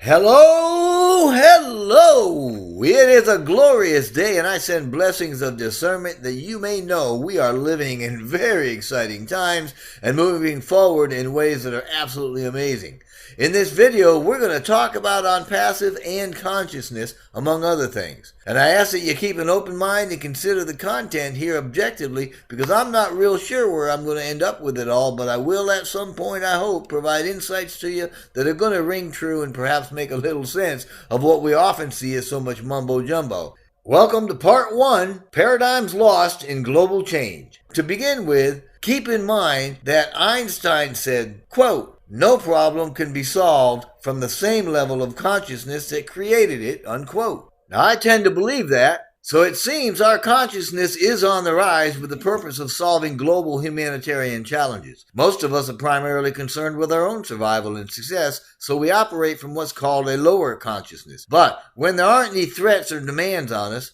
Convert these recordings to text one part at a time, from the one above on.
Hello, hello! It is a glorious day, and I send blessings of discernment that you may know we are living in very exciting times and moving forward in ways that are absolutely amazing. In this video, we're going to talk about ONPASSIVE and consciousness, among other things. And I ask that you keep an open mind and consider the content here objectively, because I'm not real sure where I'm going to end up with it all, but I will at some point, I hope, provide insights to you that are going to ring true and perhaps make a little sense of what we often see as so much mumbo-jumbo. Welcome to Part 1, Paradigms Lost in Global Change. To begin with, keep in mind that Einstein said, quote, "No problem can be solved from the same level of consciousness that created it," unquote. Now, I tend to believe that, so it seems our consciousness is on the rise with the purpose of solving global humanitarian challenges. Most of us are primarily concerned with our own survival and success, so we operate from what's called a lower consciousness. But when there aren't any threats or demands on us,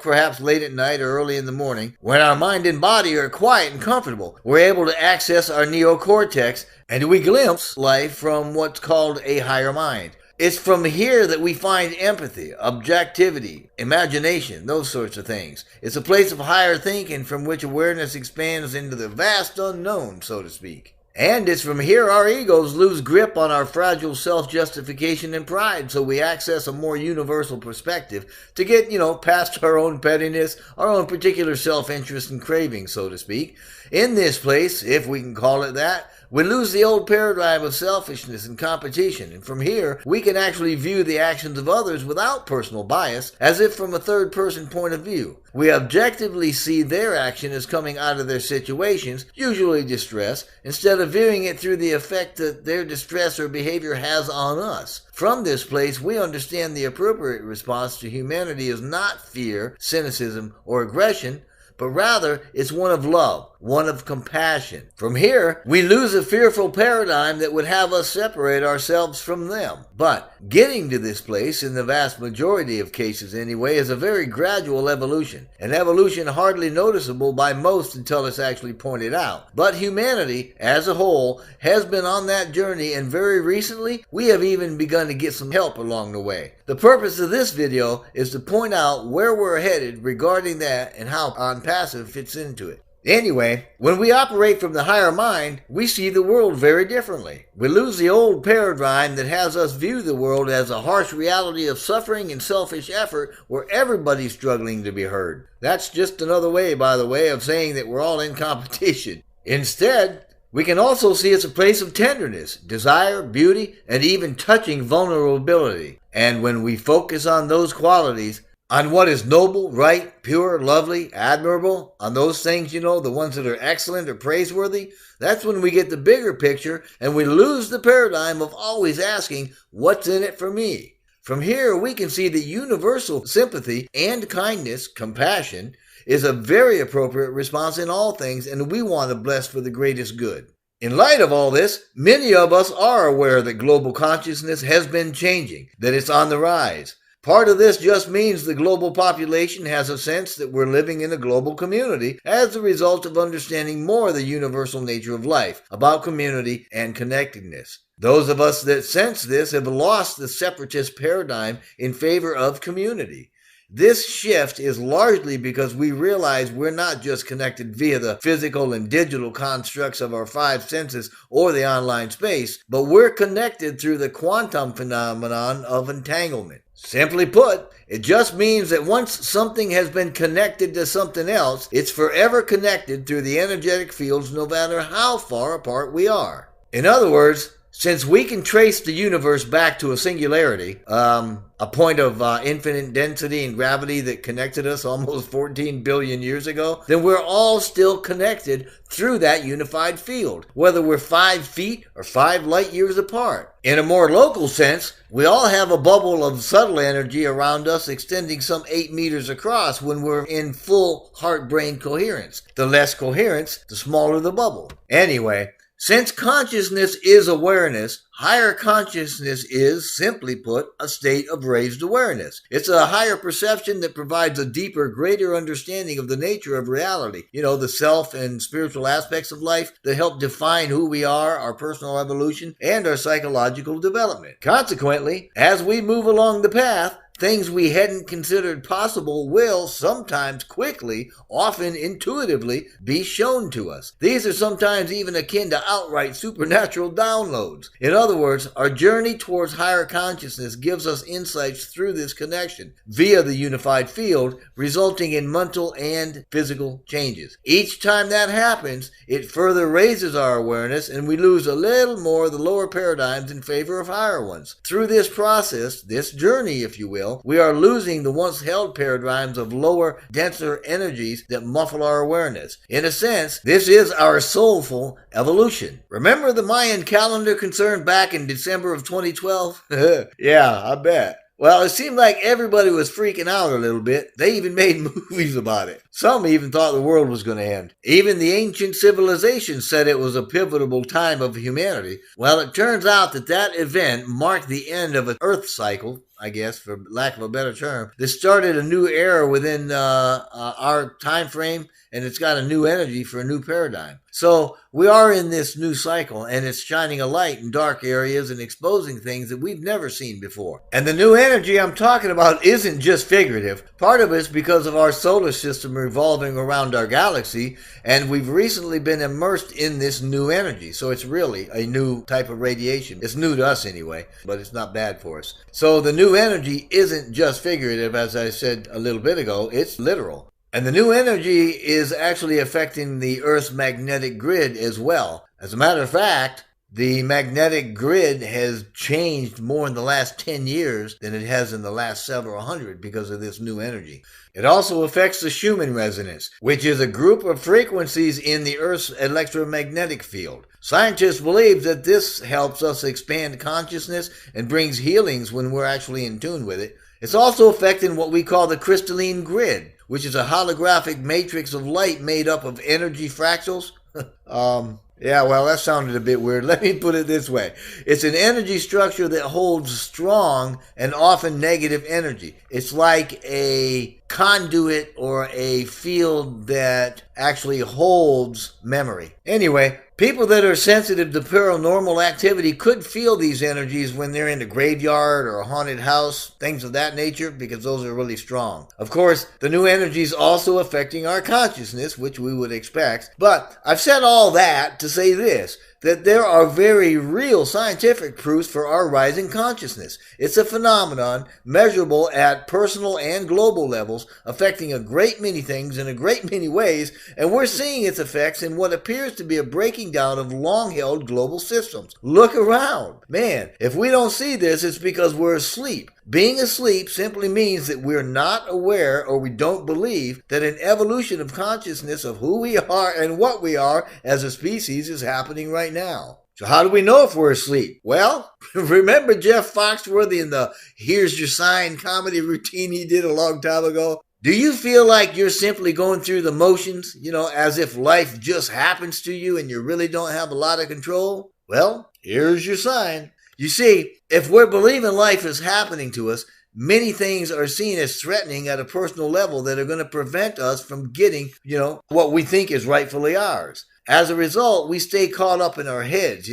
perhaps late at night or early in the morning, when our mind and body are quiet and comfortable, we're able to access our neocortex and we glimpse life from what's called a higher mind. It's from here that we find empathy, objectivity, imagination, those sorts of things. It's a place of higher thinking from which awareness expands into the vast unknown, so to speak. And it's from here our egos lose grip on our fragile self-justification and pride, so we access a more universal perspective to get, past our own pettiness, our own particular self-interest and craving, so to speak. In this place, if we can call it that, we lose the old paradigm of selfishness and competition, and from here, we can actually view the actions of others without personal bias, as if from a third-person point of view. We objectively see their action as coming out of their situations, usually distress, instead of viewing it through the effect that their distress or behavior has on us. From this place, we understand the appropriate response to humanity is not fear, cynicism, or aggression, but rather it's one of love, one of compassion. From here, we lose a fearful paradigm that would have us separate ourselves from them. But getting to this place, in the vast majority of cases anyway, is a very gradual evolution, an evolution hardly noticeable by most until it's actually pointed out. But humanity, as a whole, has been on that journey, and very recently, we have even begun to get some help along the way. The purpose of this video is to point out where we're headed regarding that and how ONPASSIVE fits into it. Anyway, when we operate from the higher mind, we see the world very differently. We lose the old paradigm that has us view the world as a harsh reality of suffering and selfish effort where everybody's struggling to be heard. That's just another way, by the way, of saying that we're all in competition. Instead, we can also see it's a place of tenderness, desire, beauty, and even touching vulnerability. And when we focus on those qualities, on what is noble, right, pure, lovely, admirable, on those things, the ones that are excellent or praiseworthy, that's when we get the bigger picture and we lose the paradigm of always asking, what's in it for me? From here, we can see that universal sympathy and kindness, compassion, is a very appropriate response in all things, and we want to bless for the greatest good. In light of all this, many of us are aware that global consciousness has been changing, that it's on the rise. Part of this just means the global population has a sense that we're living in a global community as a result of understanding more the universal nature of life, about community and connectedness. Those of us that sense this have lost the separatist paradigm in favor of community. This shift is largely because we realize we're not just connected via the physical and digital constructs of our five senses or the online space, but we're connected through the quantum phenomenon of entanglement. Simply put, it just means that once something has been connected to something else, it's forever connected through the energetic fields no matter how far apart we are. In other words, since we can trace the universe back to a singularity, a point of infinite density and gravity that connected us almost 14 billion years ago, then we're all still connected through that unified field, whether we're 5 feet or 5 light years apart. In a more local sense, we all have a bubble of subtle energy around us extending some 8 meters across when we're in full heart-brain coherence. The less coherence, the smaller the bubble. Anyway, Since consciousness is awareness, higher consciousness is, simply put, a state of raised awareness. It's a higher perception that provides a deeper, greater understanding of the nature of reality. The self and spiritual aspects of life that help define who we are, our personal evolution, and our psychological development. Consequently, as we move along the path, things we hadn't considered possible will sometimes quickly, often intuitively, be shown to us. These are sometimes even akin to outright supernatural downloads. In other words, our journey towards higher consciousness gives us insights through this connection via the unified field, resulting in mental and physical changes. Each time that happens, it further raises our awareness and we lose a little more of the lower paradigms in favor of higher ones. Through this process, this journey, if you will, we are losing the once held paradigms of lower, denser energies that muffle our awareness. In a sense, this is our soulful evolution. Remember the Mayan calendar concern back in December of 2012? Yeah, I bet. Well, it seemed like everybody was freaking out a little bit. They even made movies about it. Some even thought the world was going to end. Even the ancient civilizations said it was a pivotal time of humanity. Well, it turns out that event marked the end of an Earth cycle, I guess, for lack of a better term. This started a new era within our time frame, and it's got a new energy for a new paradigm. So we are in this new cycle, and it's shining a light in dark areas and exposing things that we've never seen before. And the new energy I'm talking about isn't just figurative. Part of it's because of our solar system revolving around our galaxy, and we've recently been immersed in this new energy. So it's really a new type of radiation. It's new to us anyway, but it's not bad for us. So the new energy isn't just figurative, as I said a little bit ago, it's literal. And the new energy is actually affecting the Earth's magnetic grid as well. As a matter of fact, the magnetic grid has changed more in the last 10 years than it has in the last several hundred because of this new energy. It also affects the Schumann resonance, which is a group of frequencies in the Earth's electromagnetic field. Scientists believe that this helps us expand consciousness and brings healings when we're actually in tune with it. It's also affecting what we call the crystalline grid, which is a holographic matrix of light made up of energy fractals. Yeah, well, that sounded a bit weird. Let me put it this way. It's an energy structure that holds strong and often negative energy. It's like a conduit or a field that actually holds memory. Anyway, people that are sensitive to paranormal activity could feel these energies when they're in a graveyard or a haunted house, things of that nature, because those are really strong. Of course, the new energy is also affecting our consciousness, which we would expect. But I've said all that to say this, that there are very real scientific proofs for our rising consciousness. It's a phenomenon measurable at personal and global levels, affecting a great many things in a great many ways, and we're seeing its effects in what appears to be a breaking down of long-held global systems. Look around. Man, if we don't see this, it's because we're asleep. Being asleep simply means that we're not aware or we don't believe that an evolution of consciousness of who we are and what we are as a species is happening right now. So how do we know if we're asleep? Well, remember Jeff Foxworthy in the Here's Your Sign comedy routine he did a long time ago? Do you feel like you're simply going through the motions, as if life just happens to you and you really don't have a lot of control? Well, here's your sign. You see, if we're believing life is happening to us, many things are seen as threatening at a personal level that are going to prevent us from getting, what we think is rightfully ours. As a result, we stay caught up in our heads,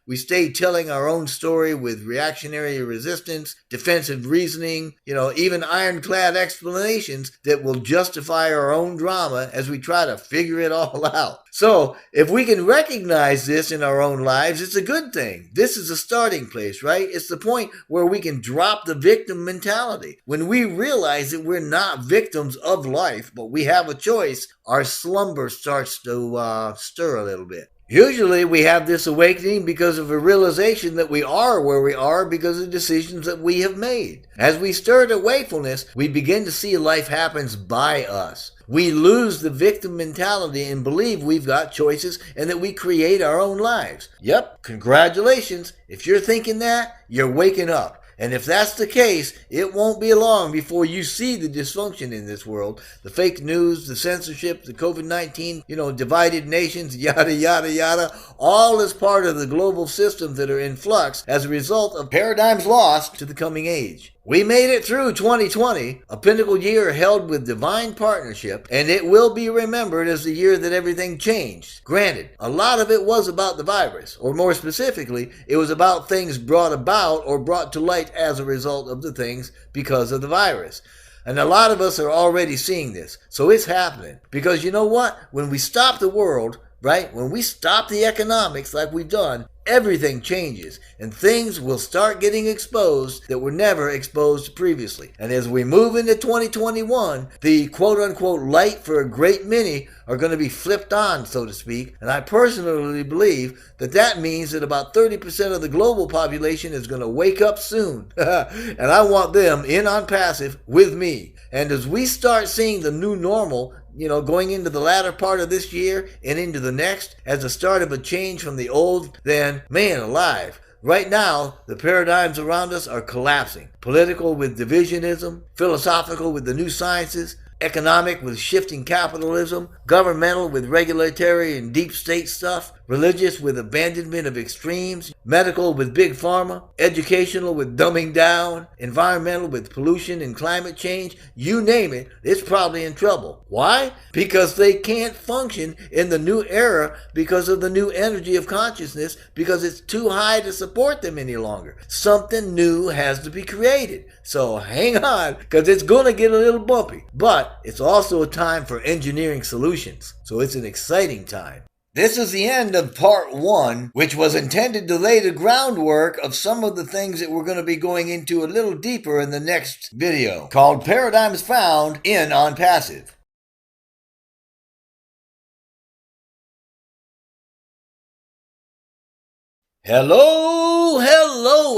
we stay telling our own story with reactionary resistance, defensive reasoning, even ironclad explanations that will justify our own drama as we try to figure it all out. So, if we can recognize this in our own lives, it's a good thing. This is a starting place, right? It's the point where we can drop the victim mentality. When we realize that we're not victims of life, but we have a choice, our slumber starts to stir a little bit. Usually we have this awakening because of a realization that we are where we are because of decisions that we have made. As we stir to wakefulness, we begin to see life happens by us. We lose the victim mentality and believe we've got choices and that we create our own lives. Yep, congratulations. If you're thinking that, you're waking up. And if that's the case, it won't be long before you see the dysfunction in this world. The fake news, the censorship, the COVID-19, divided nations, yada, yada, yada. All is part of the global systems that are in flux as a result of paradigms lost to the coming age. We made it through 2020, a pinnacle year held with divine partnership, and it will be remembered as the year that everything changed. Granted, a lot of it was about the virus, or more specifically, it was about things brought about or brought to light as a result of the things because of the virus. And a lot of us are already seeing this. So it's happening. Because you know what? When we stop the world, right? When we stop the economics like we've done, everything changes and things will start getting exposed that were never exposed previously. And as we move into 2021, the quote-unquote light for a great many are going to be flipped on, so to speak. And I personally believe that that means that about 30% of the global population is going to wake up soon. And I want them in on passive with me. And as we start seeing the new normal, going into the latter part of this year and into the next as the start of a change from the old, then, man alive. Right now, the paradigms around us are collapsing. Political with divisionism, philosophical with the new sciences, economic with shifting capitalism, governmental with regulatory and deep state stuff, religious with abandonment of extremes, medical with big pharma, educational with dumbing down, environmental with pollution and climate change, you name it, it's probably in trouble. Why? Because they can't function in the new era because of the new energy of consciousness, because it's too high to support them any longer. Something new has to be created. So hang on, because it's going to get a little bumpy. But it's also a time for engineering solutions. So it's an exciting time. This is the end of part 1, which was intended to lay the groundwork of some of the things that we're going to be going into a little deeper in the next video, called Paradigms Found in ONPASSIVE. Hello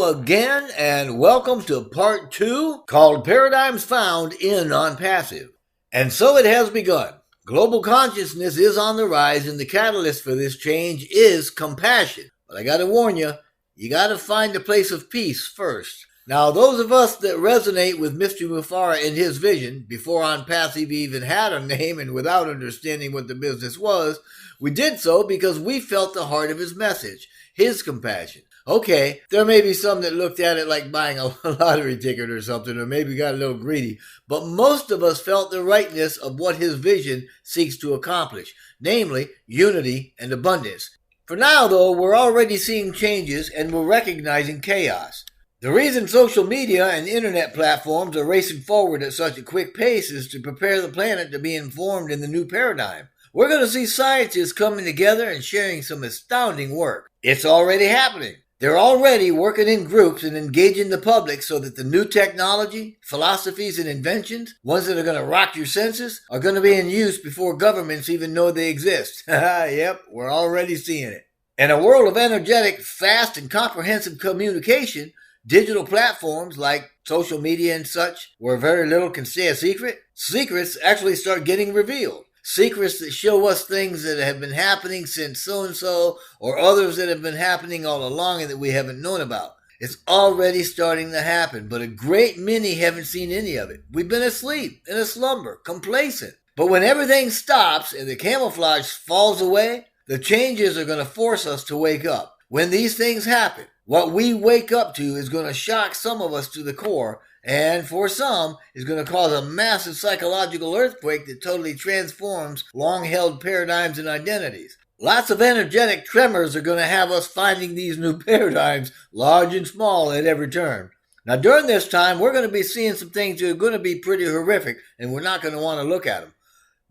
again, and welcome to part 2, called Paradigms Found in ONPASSIVE. And so it has begun. Global consciousness is on the rise, and the catalyst for this change is compassion. But I gotta warn you, you gotta find a place of peace first. Now, those of us that resonate with Mr. Mufareh and his vision, before ONPASSIVE even had a name and without understanding what the business was, we did so because we felt the heart of his message, his compassion. Okay, there may be some that looked at it like buying a lottery ticket or something, or maybe got a little greedy, but most of us felt the rightness of what his vision seeks to accomplish, namely unity and abundance. For now, though, we're already seeing changes and we're recognizing chaos. The reason social media and internet platforms are racing forward at such a quick pace is to prepare the planet to be informed in the new paradigm. We're going to see scientists coming together and sharing some astounding work. It's already happening. They're already working in groups and engaging the public so that the new technology, philosophies, and inventions, ones that are going to rock your senses, are going to be in use before governments even know they exist. Yep, we're already seeing it. In a world of energetic, fast, and comprehensive communication, digital platforms like social media and such, where very little can stay a secret, secrets actually start getting revealed. Secrets that show us things that have been happening since so-and-so, or others that have been happening all along and that we haven't known about. It's already starting to happen, but a great many haven't seen any of it. We've been asleep, in a slumber, complacent. But when everything stops and the camouflage falls away, the changes are going to force us to wake up. When these things happen, what we wake up to is going to shock some of us to the core, and for some, is going to cause a massive psychological earthquake that totally transforms long-held paradigms and identities. Lots of energetic tremors are going to have us finding these new paradigms, large and small, at every turn. Now, during this time, we're going to be seeing some things that are going to be pretty horrific, and we're not going to want to look at them.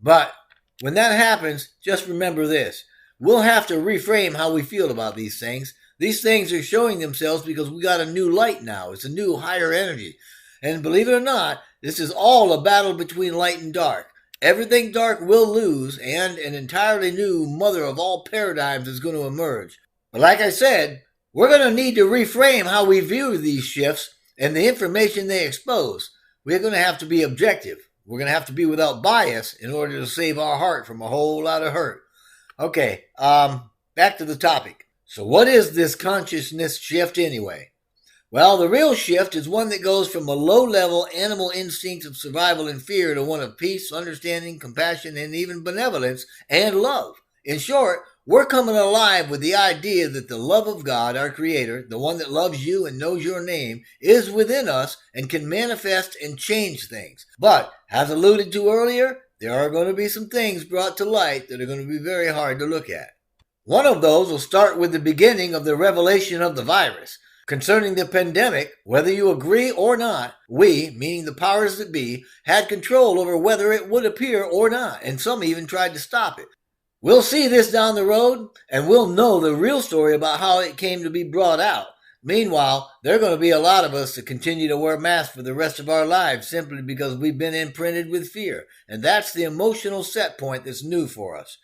But when that happens, just remember this. We'll have to reframe how we feel about these things. These things are showing themselves because we got a new light now. It's a new higher energy. And believe it or not, this is all a battle between light and dark. Everything dark will lose, and an entirely new mother of all paradigms is going to emerge. But like I said, we're going to need to reframe how we view these shifts and the information they expose. We're going to have to be objective. We're going to have to be without bias in order to save our heart from a whole lot of hurt. Okay, back to the topic. So what is this consciousness shift anyway? Well, the real shift is one that goes from a low-level animal instinct of survival and fear to one of peace, understanding, compassion, and even benevolence and love. In short, we're coming alive with the idea that the love of God, our Creator, the one that loves you and knows your name, is within us and can manifest and change things. But, as alluded to earlier, there are going to be some things brought to light that are going to be very hard to look at. One of those will start with the beginning of the revelation of the virus. Concerning the pandemic, whether you agree or not, we, meaning the powers that be, had control over whether it would appear or not, and some even tried to stop it. We'll see this down the road, and we'll know the real story about how it came to be brought out. Meanwhile, there are going to be a lot of us that continue to wear masks for the rest of our lives simply because we've been imprinted with fear, and that's the emotional set point that's new for us.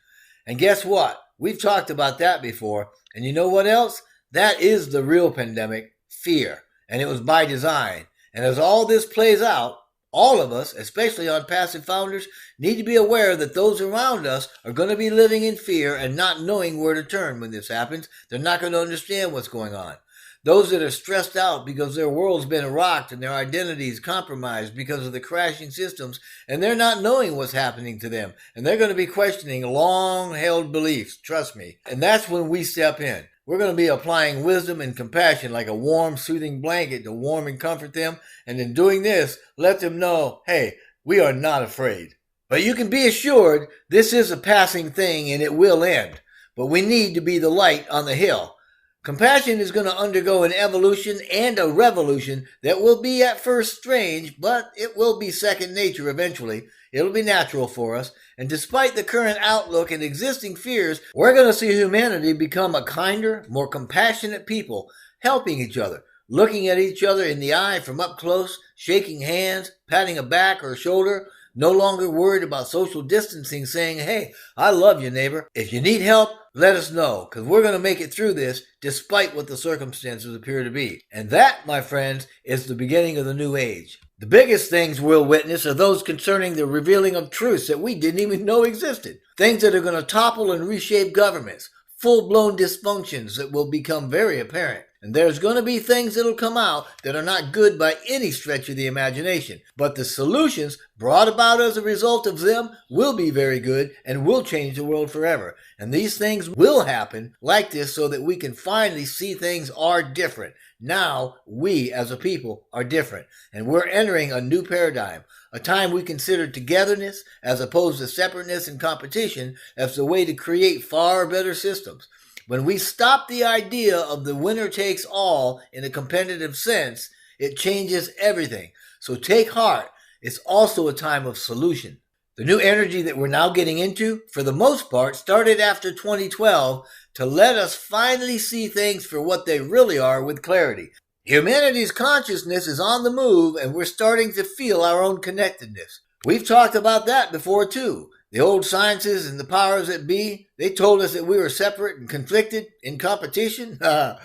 And guess what? We've talked about that before, and you know what else? That is the real pandemic, fear, and it was by design. And as all this plays out, all of us, especially ONPASSIVE founders, need to be aware that those around us are going to be living in fear and not knowing where to turn when this happens. They're not going to understand what's going on. Those that are stressed out because their world's been rocked and their identities compromised because of the crashing systems, and they're not knowing what's happening to them, and they're going to be questioning long-held beliefs, trust me. And that's when we step in. We're going to be applying wisdom and compassion like a warm, soothing blanket to warm and comfort them, and in doing this, let them know, hey, we are not afraid. But you can be assured this is a passing thing and it will end. But we need to be the light on the hill. Compassion is going to undergo an evolution and a revolution that will be at first strange, but it will be second nature eventually. It'll be natural for us. And despite the current outlook and existing fears, we're going to see humanity become a kinder, more compassionate people, helping each other, looking at each other in the eye from up close, shaking hands, patting a back or a shoulder, no longer worried about social distancing, saying, hey, I love you, neighbor. If you need help, let us know, because we're going to make it through this despite what the circumstances appear to be. And that, my friends, is the beginning of the new age. The biggest things we'll witness are those concerning the revealing of truths that we didn't even know existed. Things that are going to topple and reshape governments. Full-blown dysfunctions that will become very apparent. And there's going to be things that'll come out that are not good by any stretch of the imagination. But the solutions brought about as a result of them will be very good and will change the world forever. And these things will happen like this so that we can finally see things are different. Now, we as a people are different. And we're entering a new paradigm. A time we consider togetherness as opposed to separateness and competition as the way to create far better systems. When we stop the idea of the winner takes all in a competitive sense, it changes everything. So take heart. It's also a time of solution. The new energy that we're now getting into, for the most part, started after 2012 to let us finally see things for what they really are with clarity. Humanity's consciousness is on the move, and we're starting to feel our own connectedness. We've talked about that before, too. The old sciences and the powers that be, they told us that we were separate and conflicted in competition. No,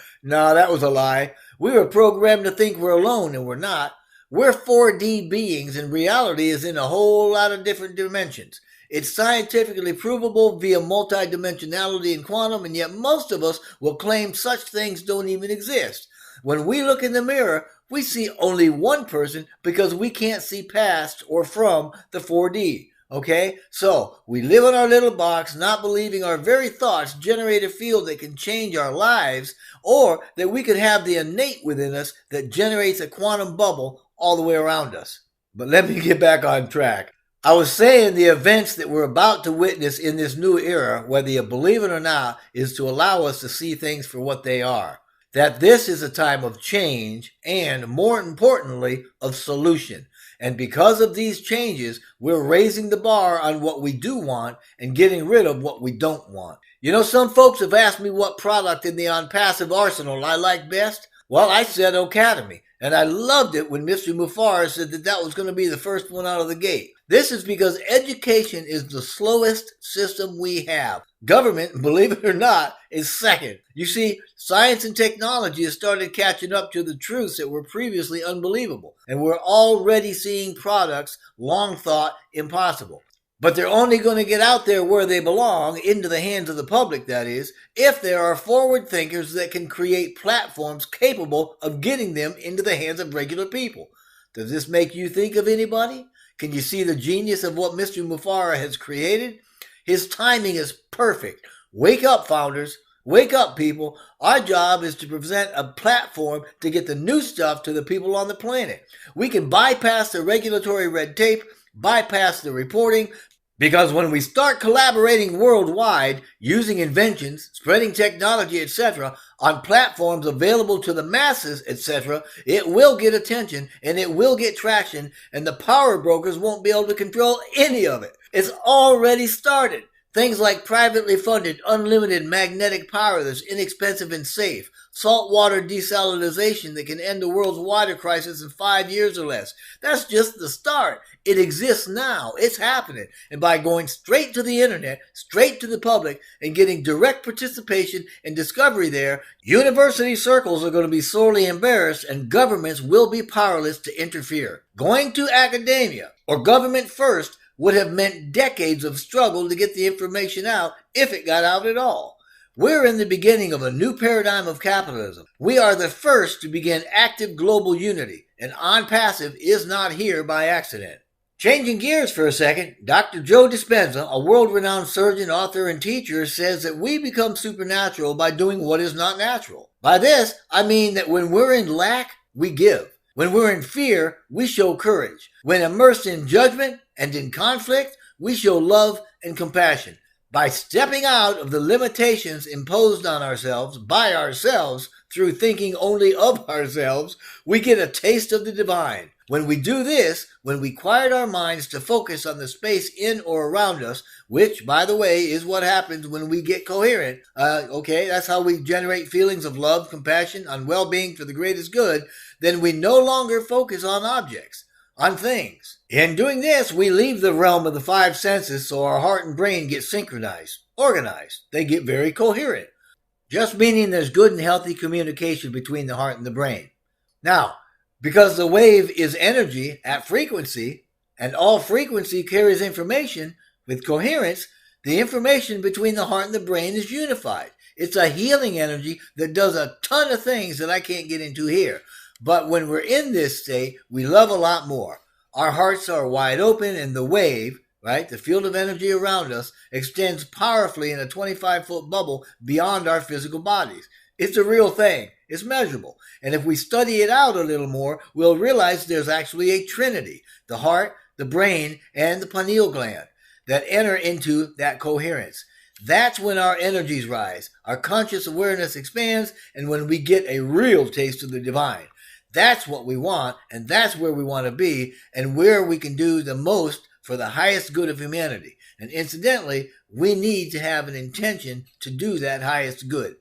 that was a lie. We were programmed to think we're alone, and we're not. We're 4D beings, and reality is in a whole lot of different dimensions. It's scientifically provable via multidimensionality and quantum, and yet most of us will claim such things don't even exist. When we look in the mirror, we see only one person because we can't see past or from the 4D. Okay, so we live in our little box, not believing our very thoughts generate a field that can change our lives, or that we could have the innate within us that generates a quantum bubble all the way around us. But let me get back on track. I was saying the events that we're about to witness in this new era, whether you believe it or not, is to allow us to see things for what they are. That this is a time of change and, more importantly, of solution. And because of these changes, we're raising the bar on what we do want and getting rid of what we don't want. You know, some folks have asked me what product in the ONPASSIVE arsenal I like best. Well, I said Academy. And I loved it when Mr. Mufareh said that that was going to be the first one out of the gate. This is because education is the slowest system we have. Government, believe it or not, is second. You see, science and technology has started catching up to the truths that were previously unbelievable. And we're already seeing products long thought impossible. But they're only going to get out there where they belong, into the hands of the public, that is, if there are forward thinkers that can create platforms capable of getting them into the hands of regular people. Does this make you think of anybody? Can you see the genius of what Mr. Mufareh has created? His timing is perfect. Wake up, founders. Wake up, people. Our job is to present a platform to get the new stuff to the people on the planet. We can bypass the regulatory red tape, bypass the reporting, because when we start collaborating worldwide, using inventions, spreading technology, etc., on platforms available to the masses, etc., it will get attention and it will get traction, and the power brokers won't be able to control any of it. It's already started. Things like privately funded, unlimited magnetic power that's inexpensive and safe, saltwater desalination that can end the world's water crisis in 5 years or less. That's just the start. It exists now. It's happening. And by going straight to the internet, straight to the public, and getting direct participation and discovery there, university circles are going to be sorely embarrassed and governments will be powerless to interfere. Going to academia, or government first, would have meant decades of struggle to get the information out, if it got out at all. We're in the beginning of a new paradigm of capitalism. We are the first to begin active global unity, and ONPASSIVE is not here by accident. Changing gears for a second, Dr. Joe Dispenza, a world-renowned surgeon, author, and teacher, says that we become supernatural by doing what is not natural. By this, I mean that when we're in lack, we give. When we're in fear, we show courage. When immersed in judgment and in conflict, we show love and compassion. By stepping out of the limitations imposed on ourselves by ourselves through thinking only of ourselves, we get a taste of the divine. When we do this, when we quiet our minds to focus on the space in or around us, which, by the way, is what happens when we get coherent, that's how we generate feelings of love, compassion, on well-being for the greatest good, then we no longer focus on objects, on things. In doing this, we leave the realm of the five senses so our heart and brain get synchronized, organized. They get very coherent. Just meaning there's good and healthy communication between the heart and the brain. Now, because the wave is energy at frequency, and all frequency carries information with coherence, the information between the heart and the brain is unified. It's a healing energy that does a ton of things that I can't get into here. But when we're in this state, we love a lot more. Our hearts are wide open, and the wave, right, the field of energy around us, extends powerfully in a 25-foot bubble beyond our physical bodies. It's a real thing. It's measurable. And if we study it out a little more, we'll realize there's actually a trinity: the heart, the brain, and the pineal gland that enter into that coherence. That's when our energies rise, our conscious awareness expands, and when we get a real taste of the divine. That's what we want, and that's where we want to be, and where we can do the most for the highest good of humanity. And incidentally, we need to have an intention to do that highest good.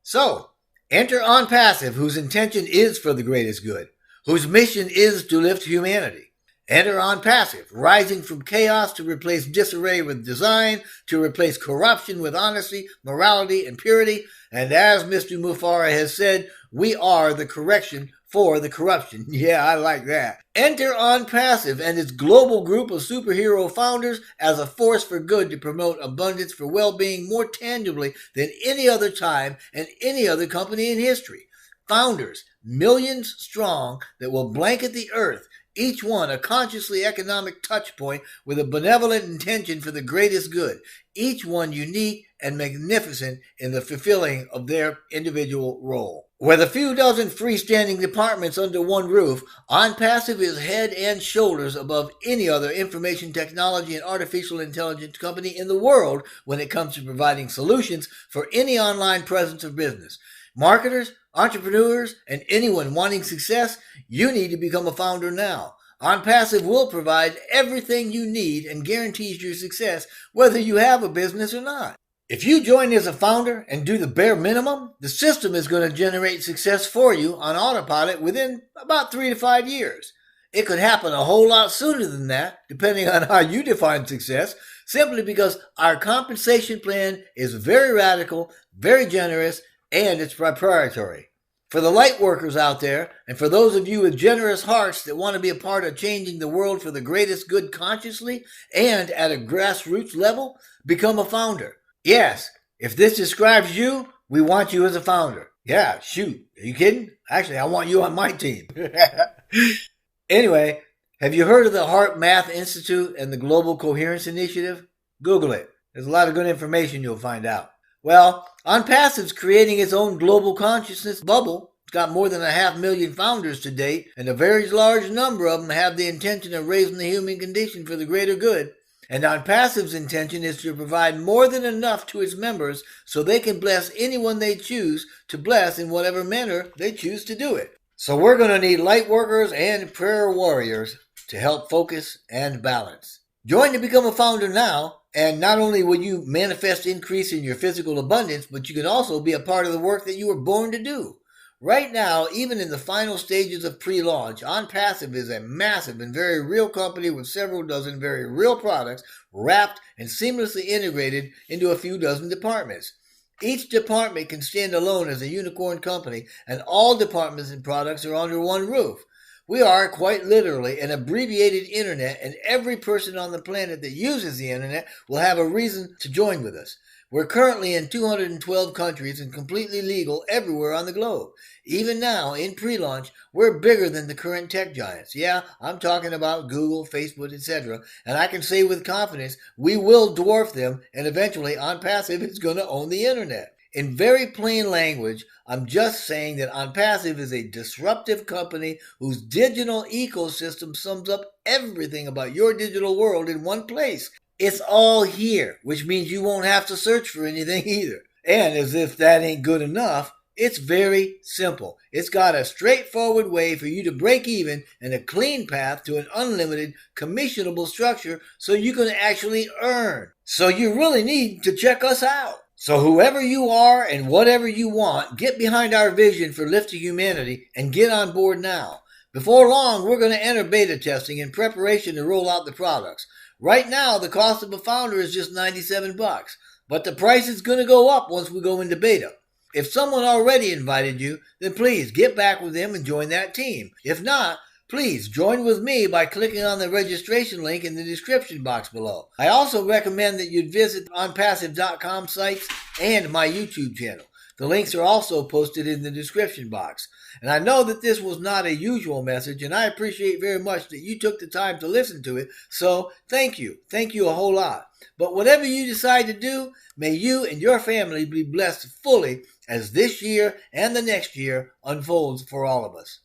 So, enter ONPASSIVE, whose intention is for the greatest good, whose mission is to lift humanity. Enter ONPASSIVE, rising from chaos to replace disarray with design, to replace corruption with honesty, morality, and purity. And as Mr. Mufareh has said, we are the correction for the corruption. Yeah, I like that. Enter ONPASSIVE and its global group of superhero founders as a force for good to promote abundance for well-being more tangibly than any other time and any other company in history. Founders, millions strong, that will blanket the earth, each one a consciously economic touchpoint with a benevolent intention for the greatest good, each one unique and magnificent in the fulfilling of their individual role. With a few dozen freestanding departments under one roof, ONPASSIVE is head and shoulders above any other information technology and artificial intelligence company in the world when it comes to providing solutions for any online presence or business. Marketers, entrepreneurs, and anyone wanting success, you need to become a founder now. ONPASSIVE will provide everything you need and guarantees your success, whether you have a business or not. If you join as a founder and do the bare minimum, the system is going to generate success for you on autopilot within about 3 to 5 years. It could happen a whole lot sooner than that, depending on how you define success, simply because our compensation plan is very radical, very generous, and it's proprietary. For the light workers out there, and for those of you with generous hearts that want to be a part of changing the world for the greatest good consciously and at a grassroots level, become a founder. Yes, if this describes you, we want you as a founder. Yeah, shoot. Are you kidding? Actually, I want you on my team. Anyway, have you heard of the Heart Math Institute and the Global Coherence Initiative? Google it. There's a lot of good information you'll find out. Well, ONPASSIVE's creating its own global consciousness bubble. It's got more than 500,000 founders to date, and a very large number of them have the intention of raising the human condition for the greater good. And ONPASSIVE's intention is to provide more than enough to its members so they can bless anyone they choose to bless in whatever manner they choose to do it. So we're going to need light workers and prayer warriors to help focus and balance. Join to become a founder now. And not only will you manifest increase in your physical abundance, but you can also be a part of the work that you were born to do. Right now, even in the final stages of pre-launch, ONPASSIVE is a massive and very real company with several dozen very real products wrapped and seamlessly integrated into a few dozen departments. Each department can stand alone as a unicorn company, and all departments and products are under one roof. We are, quite literally, an abbreviated internet, and every person on the planet that uses the internet will have a reason to join with us. We're currently in 212 countries and completely legal everywhere on the globe. Even now, in pre-launch, we're bigger than the current tech giants. Yeah, I'm talking about Google, Facebook, etc. And I can say with confidence, we will dwarf them, and eventually ONPASSIVE is going to own the internet. In very plain language, I'm just saying that ONPASSIVE is a disruptive company whose digital ecosystem sums up everything about your digital world in one place. It's all here, which means you won't have to search for anything either. And as if that ain't good enough, it's very simple. It's got a straightforward way for you to break even and a clean path to an unlimited commissionable structure so you can actually earn. So you really need to check us out. So whoever you are and whatever you want, get behind our vision for lifting humanity and get on board now. Before long, we're going to enter beta testing in preparation to roll out the products. Right now, the cost of a founder is just $97, but the price is going to go up once we go into beta. If someone already invited you, then please get back with them and join that team. If not, please join with me by clicking on the registration link in the description box below. I also recommend that you'd visit ONPASSIVE.com sites and my YouTube channel. The links are also posted in the description box. And I know that this was not a usual message, and I appreciate very much that you took the time to listen to it. So thank you. Thank you a whole lot. But whatever you decide to do, may you and your family be blessed fully as this year and the next year unfolds for all of us.